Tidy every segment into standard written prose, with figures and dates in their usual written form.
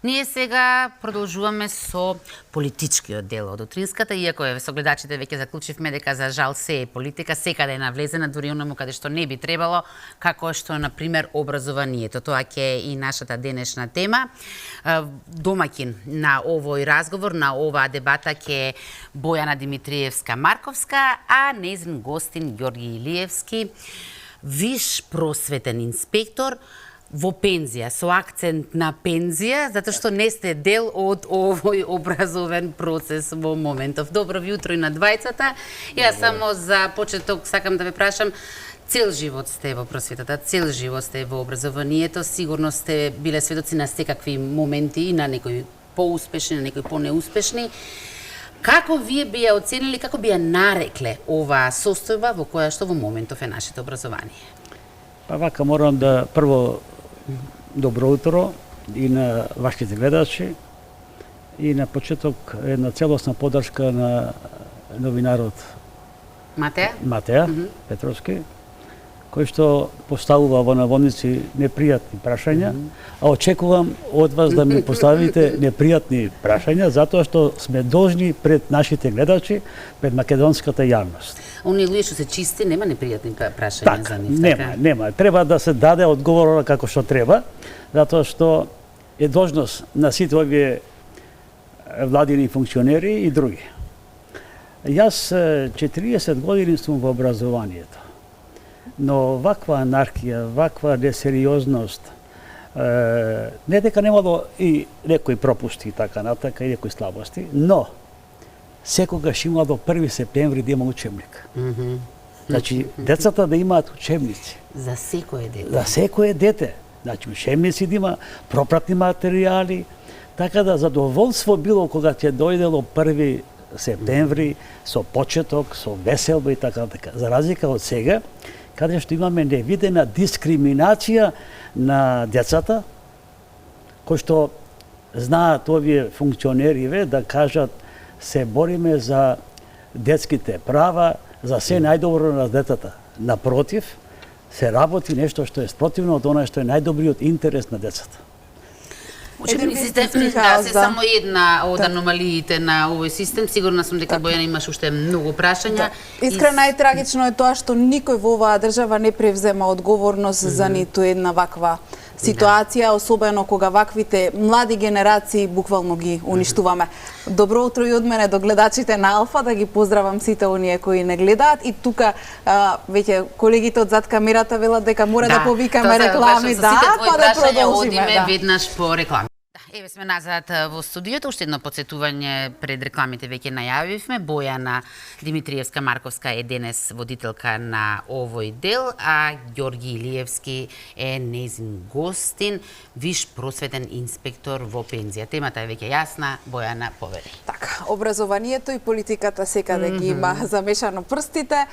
Ние сега продолжуваме со политичкиот дел од утринската, иако со гледачите веќе заклучивме дека за жал се е политика, секаде е навлезена, дури онаму каде што не би требало, како што на пример образованието. Тоа ќе е и нашата денешна тема. Домаќин на овој разговор, на оваа дебата ќе е Бојана Димитриевска-Марковска, а нејзин гостин Ѓорги Илиевски, виш просветен инспектор во пензија, со акцент на пензија, затоа што не сте дел од овој образовен процес во моментов. Добро ви утро и на двајцата. Јас само за почеток сакам да ве прашам, цел живот сте во просветата, цел живот сте во образованието, сигурно сте биле сведоци на секакви моменти, на некои поуспешни, на некои понеуспешни. Како вие би ја оценили, како би ја нарекле оваа состојба во која што во моментов е нашето образование? Па вака морам да прво добро утро и на вашите гледачи и на почеток една целосна подршка на новинарот Матеја Петровски, кој што поставува во наводници непријатни прашања, а очекувам од вас да ми поставите непријатни прашања, затоа што сме должни пред нашите гледачи, пред македонската јавност. Оние луѓе што се чисти, нема непријатни прашања за нив, така? Нема. Треба да се даде одговор како што треба, затоа што е должност на сите овие владини функционери и други. Јас 40 години сум во образованието, но ваква анархија, ваква несериозност, не дека немало и некои пропусти и така натака, и некои слабости, но секогаш има до 1 септември да има учебник. Значи, децата да имаат учебници. За секое дете. За секое дете. Значи, учебници да има, пропратни материјали, така да задоволство било кога ќе дојдело 1 септември со почеток, со веселба и така така. За разлика од сега, каде што имаме невидена дискриминација на децата, кои што знаат овие функционери да кажат се бориме за детските права, за се најдобро на детата. Напротив, се работи нешто што е спротивно од она што е најдобриот интерес на децата. Учебниците се само една од аномалиите на овој систем. Сигурна сум дека Бојана имаш уште многу прашања. Искрено најтрагично е тоа што никој во оваа држава не превзема одговорност за ниту една ваква ситуација, особено кога ваквите млади генерации буквално ги уништуваме. Добро утро и од мене до гледачите на Алфа, да ги поздравам сите оние кои не гледаат. И тука веќе колегите од зад камерата велат дека мора да повикаме реклами, па да продолжиме. Веднаш по реклами. Еве сме назад во студиото, уште едно подсетување пред рекламите веќе најавивме. Бојана Димитриевска-Марковска е денес водителка на овој дел, а Ѓорги Илиевски е нејзин гостин, виш просветен инспектор во пензија. Темата е веќе јасна, Бојана, повели. Така, образованието и политиката секаде ги има замешано прстите.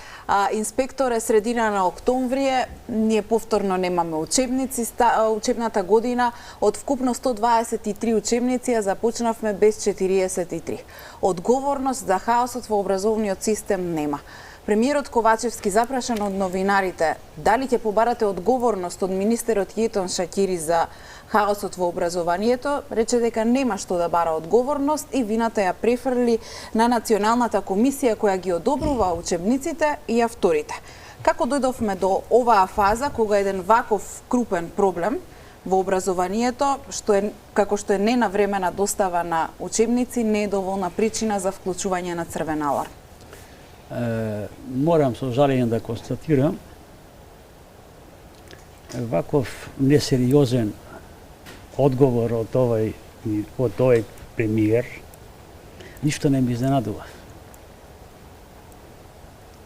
Инспектор е средина на октомври, ние повторно немаме учебници, учебната година од вкупно 123 учебници, а започнавме без 43. Одговорност за хаосот во образовниот систем нема. Премиерот Ковачевски запрашан од новинарите дали ќе побарате одговорност од министерот Јетон Шакири за хаосот во образованието, рече дека нема што да бара одговорност и вината ја префрли на Националната комисија која ги одобрува учебниците и авторите. Како дојдовме до оваа фаза кога еден ваков крупен проблем во образованието, како што е ненавремена достава на учебници, не е доволна причина за вклучување на црвен аларм? Морам со жалење да констатирам ваков несериозен одговор од овој премиер ништо не ми изненадува.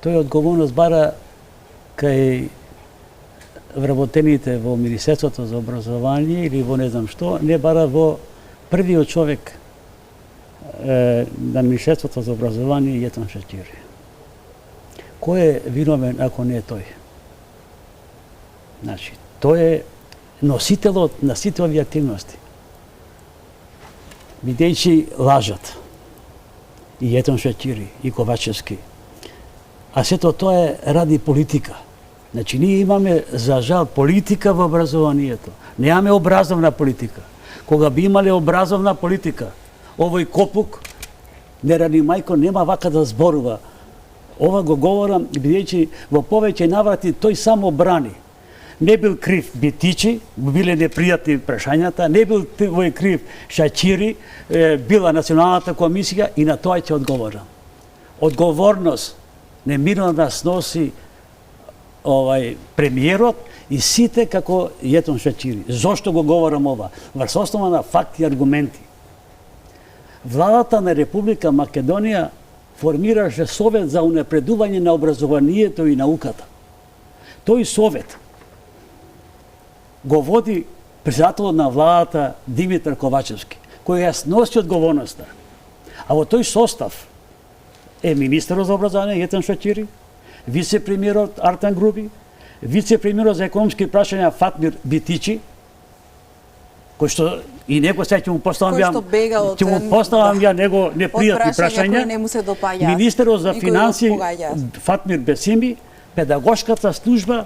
Тој одговорност бара кај вработените во Министерството за образование или во не знам што, не бара во првиот човек на Министерството за образование Јетон Шакири. Кој е виновен ако не е тој? Значи, тој е носителот на сите овие активности. Бидејќи лажат и Јетон Шакири и Ковачевски, а сето тоа е ради политика. Значи, ние имаме, за жал, политика во образованието. Немаме образовна политика. кога би имале образовна политика, овој Копук, не ради мајко, нема вака да зборува. Ова го говорам, бидејќи во повеќе наврати тој само брани. Не бил крив Битичи, биле непријатни прашањата, не бил крив Шачири, била Националната комисија и на тоа ќе одговорам. Одговорност немирно да сноси премиерот и сите како Јетон Шачири. Зошто го говорам ова? Врз основа на факти и аргументи. Владата на Република Македонија формираше Совет за унапредување на образованието и науката. Тој совет го води председателот на владата Димитар Ковачевски, кој ја сноси одговорноста. А во тој состав е министерот за образование Јетон Шачири, вице-премиерот Артан Груби, вице-премиерот за економски прашања Фатмир Битичи, кој што и него сега ќе му поставам ја него непријатни прашања, министерот за финансии Фатмир Бесими, педагошката служба,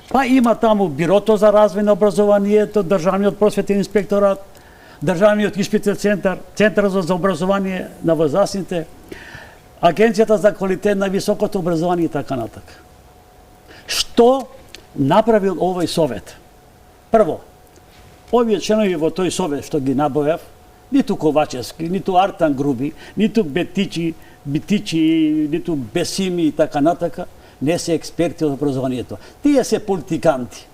па има таму Бирото за развој на образованието, Државниот просветен инспекторат, Државниот испитен центар, Центарот за образование на возрастните, Агенцијата за квалитет на високото образование и така натака. Што направил овој совет? Прво, овие членови во тој совет што ги набројав, ниту Ковачевски, ниту Артан Груби, ниту Битичи, ниту Бесими и така натака, не се експерти од образованието. Тие се политиканти.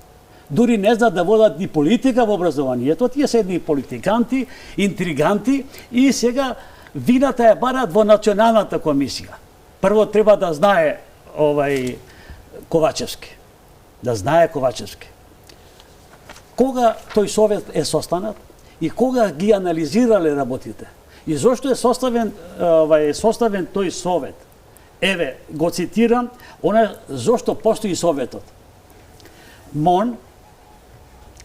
Дури не знаат да водат ни политика во образованието, тие се едни политиканти, интриганти и сега вината ја барат во Националната комисија. Прво треба да знае Ковачевски. Да знае Ковачевски. Кога тој совет е состанат и кога ги анализирале работите и зошто е составен тој совет. Еве, го цитирам, зошто постои советот. МОН,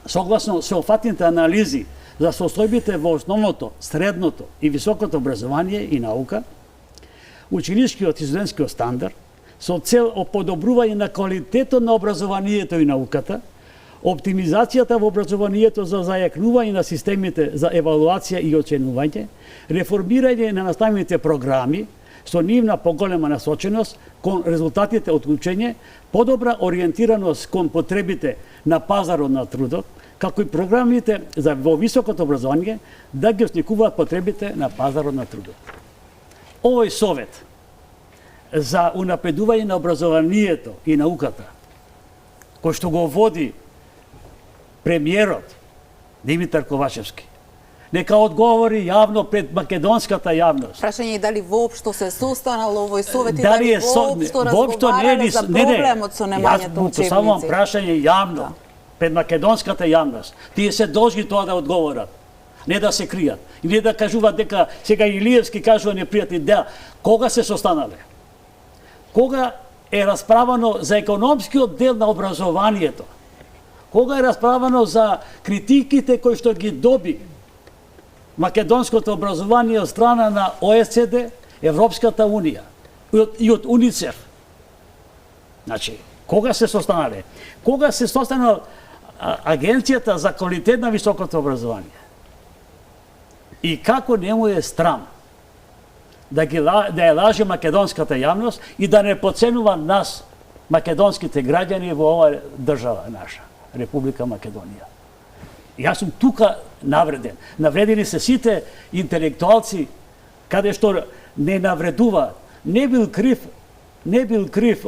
согласно сеопфатните анализи за состојбите во основното, средното и високото образование и наука, ученичкиот и студентскиот стандард, со цел подобрување на квалитетот на образованието и науката, оптимизацијата во образованието за зајакнување на системите за евалуација и оценување, реформирање на наставните програми, со нивна поголема насоченост кон резултатите од учење, подобра ориентираност кон потребите на пазарот на трудот, како и програмите за во високото образование да ги осликуваат потребите на пазарот на трудот. Овој совет за унапредување на образованието и науката, кој што го води премиерот Димитар Ковачевски, нека одговори јавно пред македонската јавност. Прашање е дали воопшто се состанало овој совет и дали воопшто разговарале за проблемот со немањето учебници. Јас поставам прашање јавно пред македонската јавност. Тие се должни тоа да одговорат, не да се кријат. И не да кажуваат дека сега Илиевски кажува непријатни. Да, кога се состанале? Кога е расправано за економскиот дел на образованието? Кога е расправано за критиките кои што ги доби македонското образование од страна на ОСЦД, Европската унија и од УНИЦЕФ? Значи, кога се состанале? Кога се состанала Агенцијата за квалитет на високото образование? И како не му е страм да ја лаже македонската јавност и да не подценува нас, македонските граѓани во оваа држава наша, Република Македонија. Јас сум тука навреден. Навредени се сите интелектуалци каде што не навредува. Не бил крив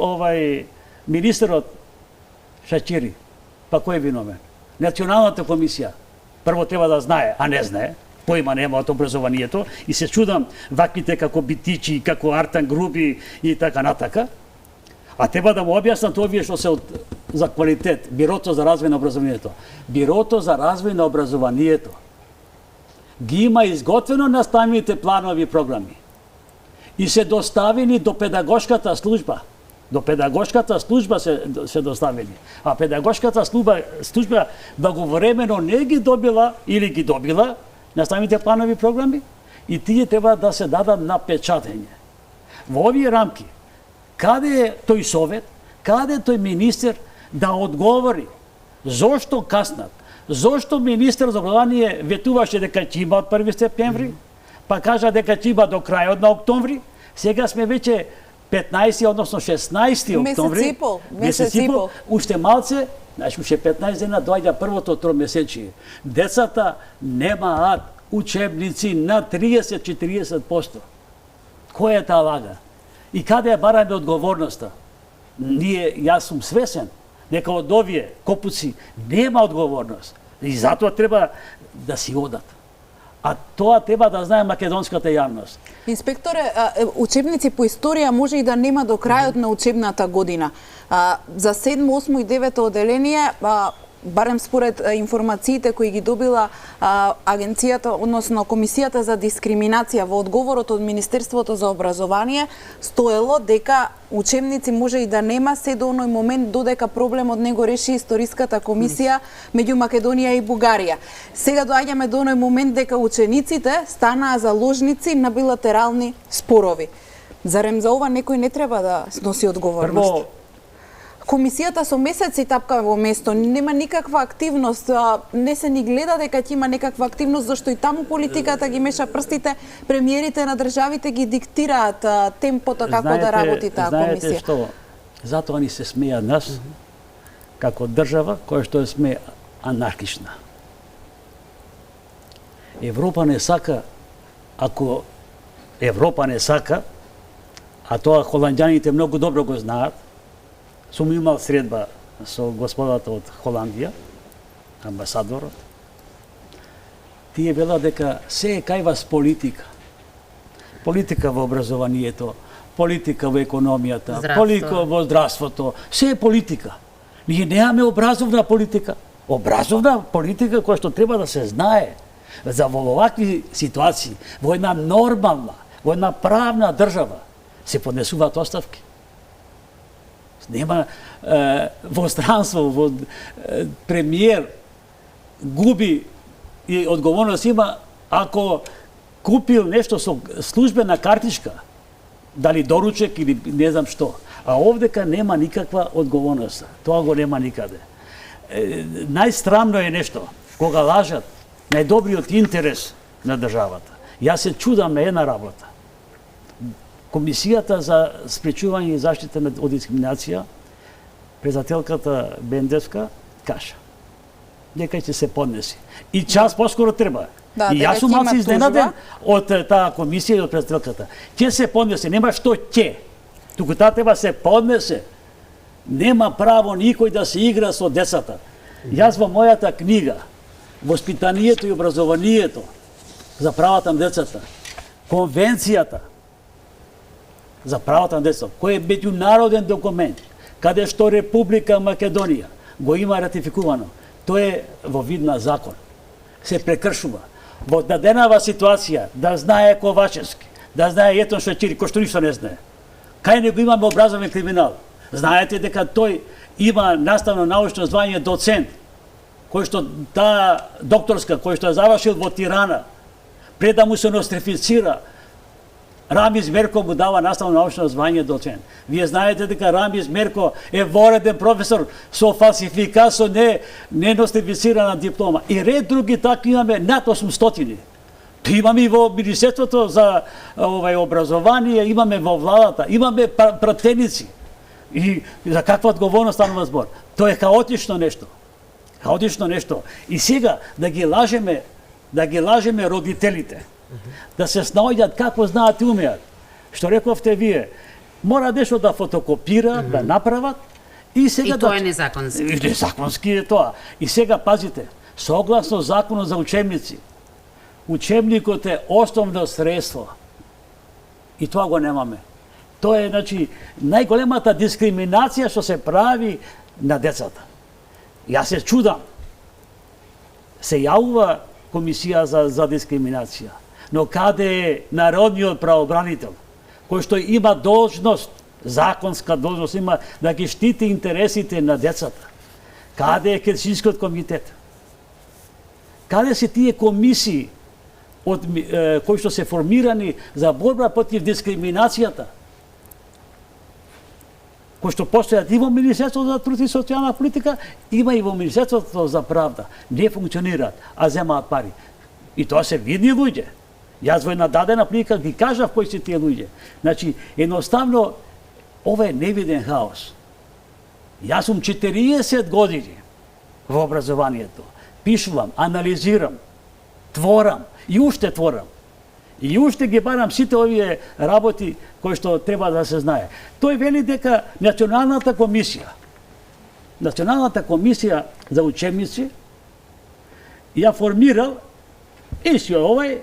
министерот Шачири. Па кој е виновен? Националната комисија прво треба да знае, а не знае, поима нема од образованието и се чудам ваквите како Битичи, како Артан Груби и така натака. А треба да му објаснат овие што се за квалитет, Бирото за развој на образованието. Бирото за развој на образованието ги има изготвено наставните планови програми и се доставени до педагошката служба. До педагошката служба се доставени. А педагошката служба благовремено не ги добила или ги добила наставните планови програми и тие треба да се дадат на печатење. Во овие рамки, каде е тој совет, каде е тој министер да одговори зошто каснат, Зошто министер за образование ветуваше дека ќе има од 1 септември, па кажа дека ќе има до крајот на октомври, сега сме веќе 15, односно 16 октомври. Месец и пол. Уште малце, значи уште 15 дена доаѓа првото тромесечие. Децата немаат учебници на 30-40%. Која е таа лага? И каде бараме одговорноста? Јас сум свесен дека од овие копуци нема одговорност. И затоа треба да си одат. А тоа треба да знае македонската јавност. Инспекторе, учебници по историја може и да нема до крајот на учебната година. За 7, 8 и 9 одделение, барем според информациите кои ги добила агенцијата, односно Комисијата за дискриминација во одговорот од Министерството за образование, стоело дека учебници може и да нема се до оној момент додека проблемот не го реши Историската комисија меѓу Македонија и Бугарија. Сега доаѓаме до оној момент дека учениците станаа заложници на билатерални спорови. Зарем за ова некој не треба да сноси одговорност? Прво, Комисијата со месеци тапка во место, нема никаква активност, не се ни гледа дека ќе има некаква активност, зашто и таму политиката ги меша прстите, премиерите на државите ги диктираат темпото како да работи таа комисија. Знаете што, затоа ни се смеја нас, како држава, која што сме анархична. Европа не сака, ако Европа не сака, а тоа холанѓаните многу добро го знаат, сум имал средба со господата од Холандија, амбасадорот. Тие велат дека се е кај вас политика. Политика во образованието, политика во економијата, политика во здравството, се е политика. Ние немаме образовна политика. Образовна политика која што треба да се знае за во овакви ситуации, во една нормална, во една правна држава, се поднесуваат оставки. Нема во странство, во премиер губи и одговорност има ако купил нешто со службена картичка, дали доручек или не знам што. А овдека нема никаква одговорност. Тоа го нема никаде. Најстрамно е нешто кога лажат најдобриот интерес на државата. Јас се чудам на една работа. Комисијата за спречување и заштита од дискриминација, председателката Бендевска кажа дека ќе се поднеси. И час поскоро треба. Да, и јас сум малку изненаден од таа комисија и од председателката. Ќе се поднесе, нема што ќе. Туку таа треба се поднесе. Нема право никој да се игра со децата. Јас во мојата книга Воспитанието и образованието за правата на децата, Конвенцијата за правата на децата, кој е меѓународен документ, каде што Република Македонија го има ратификувано, тоа е во вид на закон. Се прекршува. Во даденава ситуација, да знае Ковачевски, да знае Етон Шачири, кој што ништо не знае. Кај него имаме образовен криминал. Знаете дека тој има наставно научно звање доцент, кој што таа докторска, кој што е завршил во Тирана, пред да му се нострифицира, Рамиз Мерко му дава наставно научно звање доцент. Вие знаете дека Рамиз Мерко е вореден професор со фалсификат, со не нострифицирана диплома. И ред други такви имаме над 800. Имаме и во Министерството за образование, имаме во владата, имаме пратеници. И за каква одговорност станува збор? Тоа е хаотично нешто. Хаотично нешто. И сега да ги лажеме родителите, да се снаоѓат како знаат и умеат. Што рековте вие, мора нешто да фотокопира, да направат и сега и тоа е незаконски. Незаконски е тоа. И сега пазите, согласно законот за учебници, учебникот е основно средство. И тоа го немаме. Тоа е, значи, најголемата дискриминација што се прави на децата. Јас се чудам. Се јавува комисија за дискриминација, но каде е народниот правобранител, кој што има должност, законска должност има да ги штити интересите на децата? Каде е Хелсинскиот комитет? Каде се тие комисии кои што се формирани за борба против дискриминацијата? кои што постојат и во Министерството за труд и социјална политика, има и во Министерството за правда. Не функционираат, а земаат пари. И тоа се видни луѓе. Јас во една дадена прилика ги кажав кои се тие луѓе. Значи, едноставно, ова е невиден хаос. Јас сум 40 години во образованието. Пишувам, анализирам, творам и уште творам. И уште ги барам сите овие работи кои што треба да се знае. Тој вели дека Националната комисија за учебници ја формирал исто овај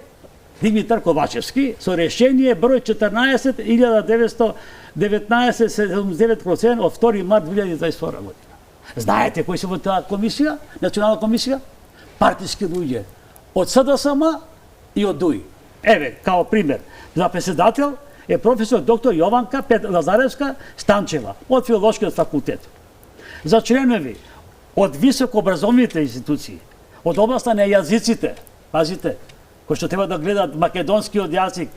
Димитар Ковачевски со решение број 14.1979 од 2 март 2022 година. Знаете кои се во таа комисија, Национална комисија? Партиски луѓе од СДСМ и од ДУИ. Еве, као пример, за председател е професор доктор Јованка Лазаревска Станчева од Филолошкиот факултет. За членови од високообразовните институции, од областа на јазиците, пазите, кои што треба да гледат македонскиот јазик,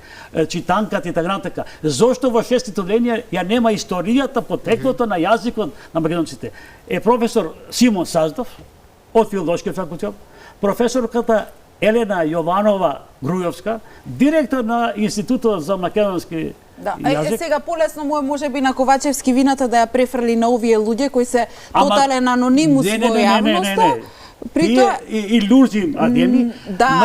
читанката и така натака. Зошто во 6 студенија ја нема историјата, потеклото на јазикот на македонците? Е професор Симон Саздов од Филолошкиот факултет, професорката Елена Јованова Грујовска, директор на Институтот за македонски јазик. Сега полесно му е можеби на Ковачевски вината да ја префрли на овие луѓе кои се тотален анонимус во јавноста. При тоа илузии адеми,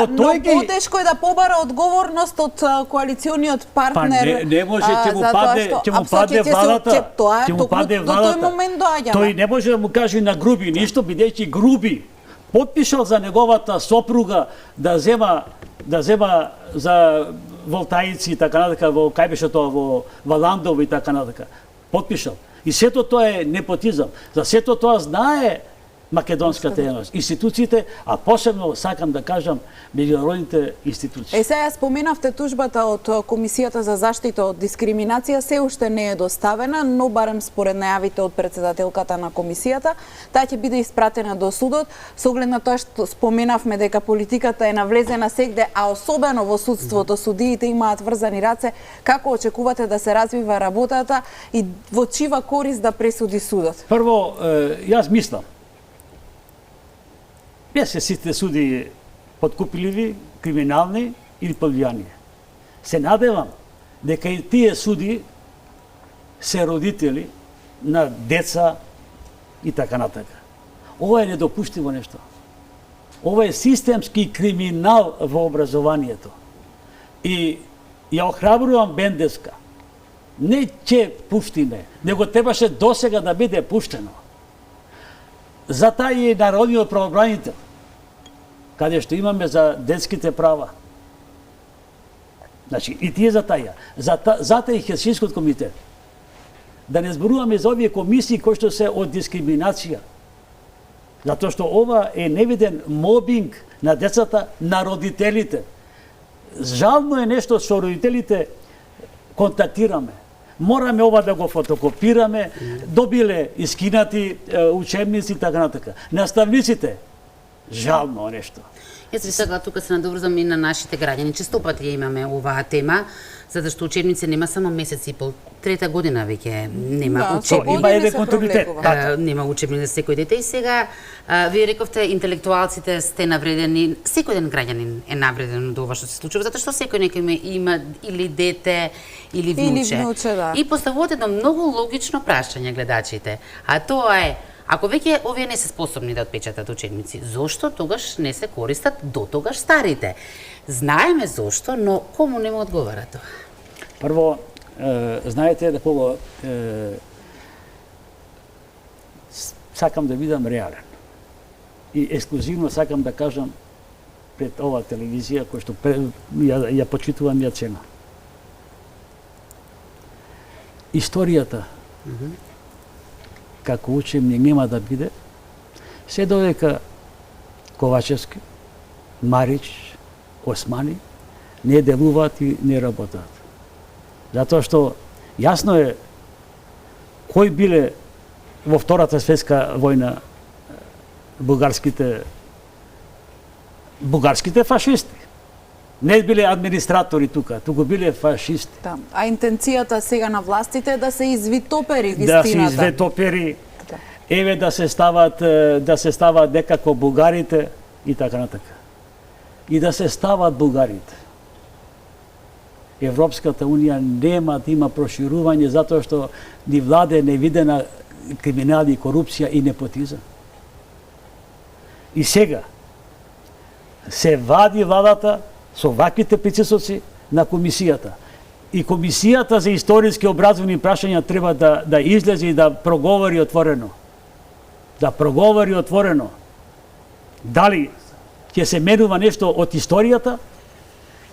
но потешко е да побара одговорност од коалициониот партнер. Не може, ќе му падне владата. Ќе му падне владата. До тој момент доаѓаме. Тој не може да му каже на Груби ништо, бидејќи Груби потпишал за неговата сопруга да зема за волтаици и така натака, во кај беше тоа, во Валандово и така натака. Потпишал. И сето тоа е непотизам. За сето тоа знае македонската јавност, институциите, а посебно сакам да кажам меѓународните институции. Сега споменавте тужбата од Комисијата за заштита од дискриминација, се уште не е доставена, но барем според најавите од председателката на комисијата, таа ќе биде испратена до судот, со оглед на тоа што споменавме дека политиката е навлезена сегде, а особено во судството, судиите имаат врзани раце, како очекувате да се развива работата и во чива корист да пресуди судот? Прво, јас мислам, не се сите суди подкупливи, криминални или повлијани. Се надевам дека и тие суди се родители на деца и така натака. Ова е недопуштиво нешто. Ова е системски криминал во образованието. И ја охрабрувам Бендеска. Не ќе пуштиме, него требаше досега да биде пуштено. Затоа и народниот правобранител, каде што имаме за детските права. Значи, и тие за таја. Затоа и Хелсинскиот комитет. Да не зборуваме за овие комисии кои што се од дискриминација. Затоа што ова е невиден мобинг на децата, на родителите. Жално е нешто што родителите контактираме. Мораме ова да го фотокопираме, добиле искинати учебници и така натака. Наставниците, жално нешто. Јас би сакала тука се надоврзам и на нашите граѓани. Често пати ја имаме оваа тема, затоа што учебници нема само месец и пол, трета година веќе нема учебници. Има еден континуитет. Нема учебници за секој дете и сега вие рековте интелектуалците сте навредени, секој ден граѓанин е навреден од ова што се случува, затоа што секој некој има или дете или внуче. Да. И поставуваат едно многу логично прашање гледачите, а тоа е: ако веќе овие не се способни да отпечатат учебници, зошто тогаш не се користат до тогаш старите? Знаеме зошто, но кому не му одговара тоа? Прво, знаете дека сакам да бидам реален. И ексклузивно сакам да кажам пред оваа телевизија која што ја почитувам и ја ценам. Историјата како учебник нема да биде, се додека Ковачевски, Марич, Османи не делуваат и не работат. Затоа што јасно е кои биле во Втората светска војна бугарските фашисти. Не биле администратори тука, туку биле фашисти. Да. А интенцијата сега на властите е да се извитопери Да се вистината. изветопери, Да. еве да се стават некако бугарите и така натака. И да се стават бугарите. Европската унија нема да има проширување затоа што ни владе невидена криминал и корупција и непотизам. И сега се вади владата со ваквите притисоци на комисијата. И комисијата за историски образовни прашања треба да излезе и да проговори отворено. Да проговори отворено. Дали ќе се менува нешто од историјата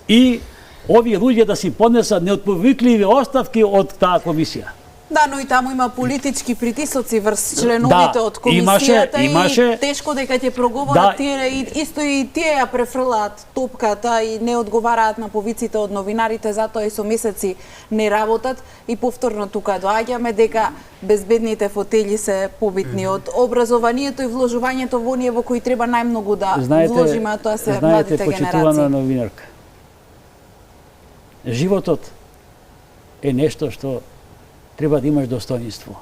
и овие луѓе да си поднесат неотповикливи оставки од таа комисија. Да, но и таму има политички притисоци врз членовите Да, од комисијата имаше- и тешко дека ќе проговорат Да. тие исто и тие ја префрлаат топката и не одговараат на повиците од новинарите, затоа и со месеци не работат и повторно тука доаѓаме дека безбедните фотели се побитни од образованието и вложувањето во оние во кои треба најмногу да вложиме, а тоа се младите почитувана генерации. новинарка. Животот е нешто што треба да имаш достоинство,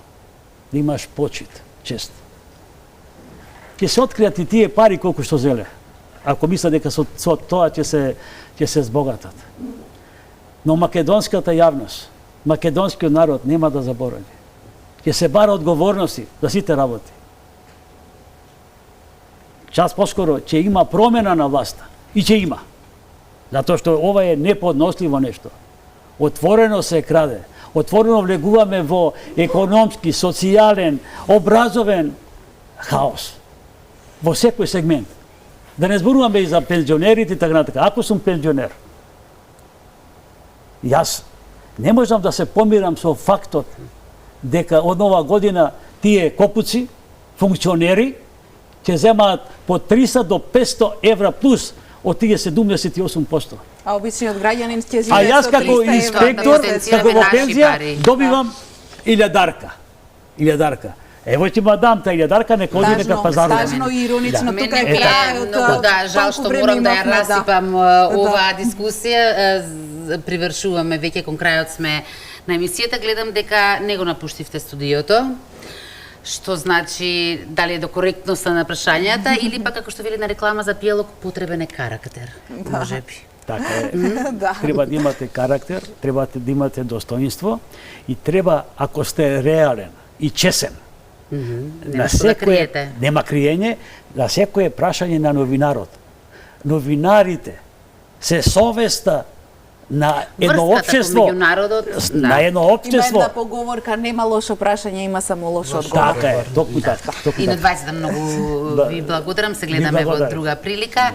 да имаш почит, чест. Ќе се откријат и тие пари колку што зеле, ако мислат дека со тоа ќе се збогатат. Но македонската јавност, македонскиот народ нема да заборави. Ќе се бара одговорности за сите работи. Час поскоро ќе има промена на власта и ќе има. Затоа што ова е неподносливо нешто. Отворено се краде. Отворено влегуваме во економски, социјален, образовен хаос. Во секој сегмент. Да не зборуваме и за пензионерите и така натака. Ако сум пензионер, јас не можам да се помирам со фактот дека од нова година тие копуци, функционери, ќе земаат по 300 до 500 евра плюс од тие 78%. А обичниот граѓанин ќе А живее јас со како 300 евра инспектор, месец. како во наши пензија, пари. добивам илјадарка. Илјадарка. Ево ќе ма дам та илјадарка, нека оди нека пазарува. Стажно и иронично, Мене тука е ми е крајот. многу жал што време морам да ја имавме, расипам оваа дискусија. Привршуваме веќе кон крајот сме на емисијата. Гледам дека не го напуштивте студиото. Што значи дали е до коректноста на прашањата или пак како што вели на реклама за пијалок потребен е карактер. Можеби. Така е. Да. Треба да имате карактер, треба да имате достоинство и треба, ако сте реален и чесен, Нема што да криете. нема криење, на секое прашање на новинарот. Новинарите се совеста на едно Врската општество, помеѓу народот, на да. едно Има општество. една поговорка, нема лошо прашање, има само лош одговор. Така е, токму така. И на 20 многу ви благодарам, се гледаме во благодарам. друга прилика.